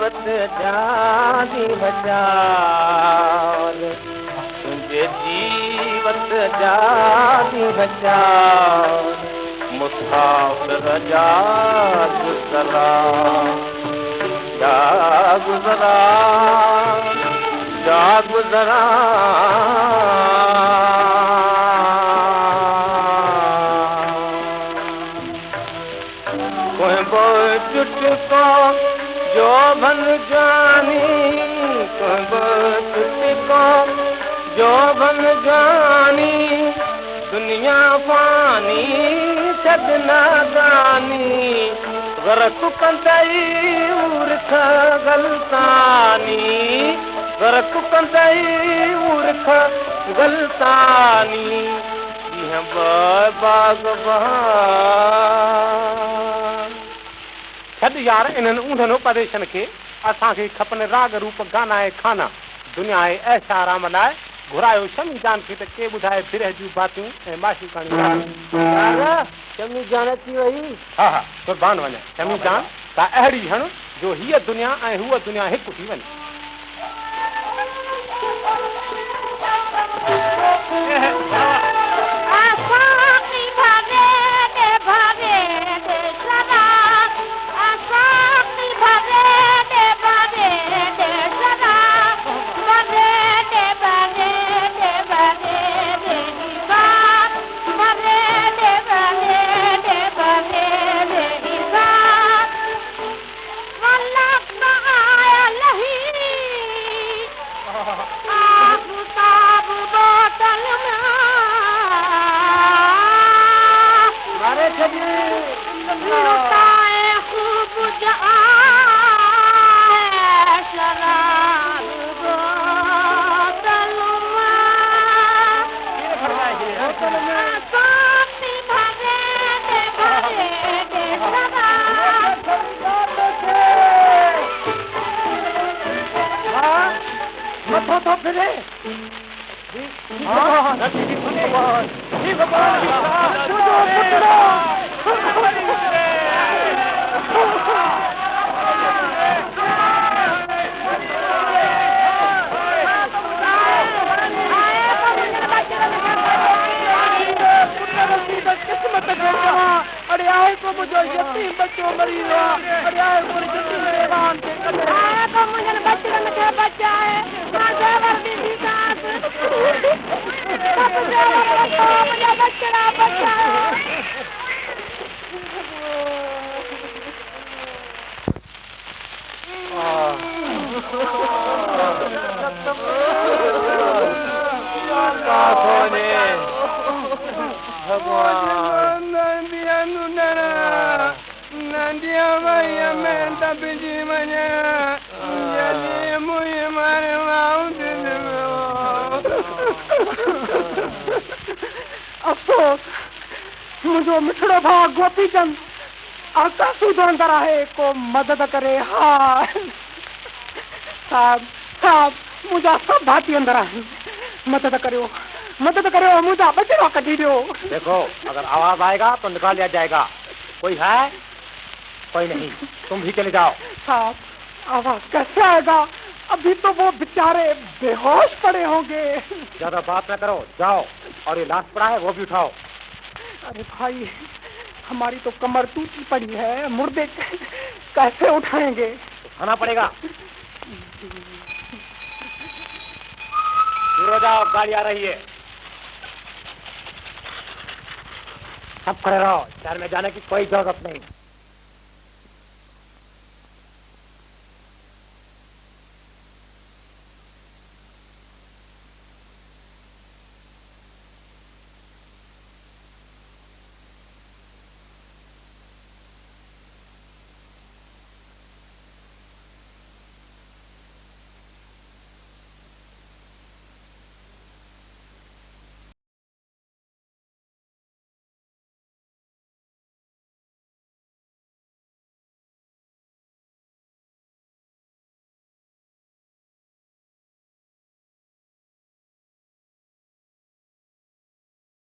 जीवत जानी बचाल तुझे जीवत जानी बचाल मुसाफिर जा गुज़रा जा गुज़रा चुटको जो बन जानी चुटको जो बन जानी दुनिया पानी सदना दानी गरक कंदई उर्ख गलतानी गरक कंदई उर्ख गलतानी बागबान छॾ यार इन्हनि ऊंधनि उपदेशन खे असांखे खपनि राग रूप गाना ऐं खाना दुनिया ऐं ऐश आराम लाइ घुरायो शमी जान खे त के ॿुधाए फिरह जूं बातियूं ऐं माशी कहाणी शमी जान अची वई हा हा कुर्बान वञे शमी जान का अहिड़ी हण जो हीअ दुनिया ऐं हूअ दुनिया हिकु थी वञे अफ़सोस मुझो मिठड़ो भाउ गोपी चंद आता सूदो अंदर आहे को मदद करे हा साहब साहब मुझा सब भाती अंदर आहिनि मदद करो मुझा बचड़ा कढी दो देखो अगर आवाज आएगा तो निकाल लिया जाएगा कोई है कोई नहीं तुम भी चले जाओ साहब आवाज कैसे आएगा अभी तो वो बेचारे बेहोश पड़े होंगे ज्यादा बात न करो जाओ और ये लाश पड़ा है वो भी उठाओ अरे भाई हमारी तो कमर टूटी पड़ी है मुर्दे कैसे उठाएंगे उठाना पड़ेगा दूर हो जाओ गाड़ी आ रही है सब खड़े रहो शहर में जाने की कोई जरूरत नहीं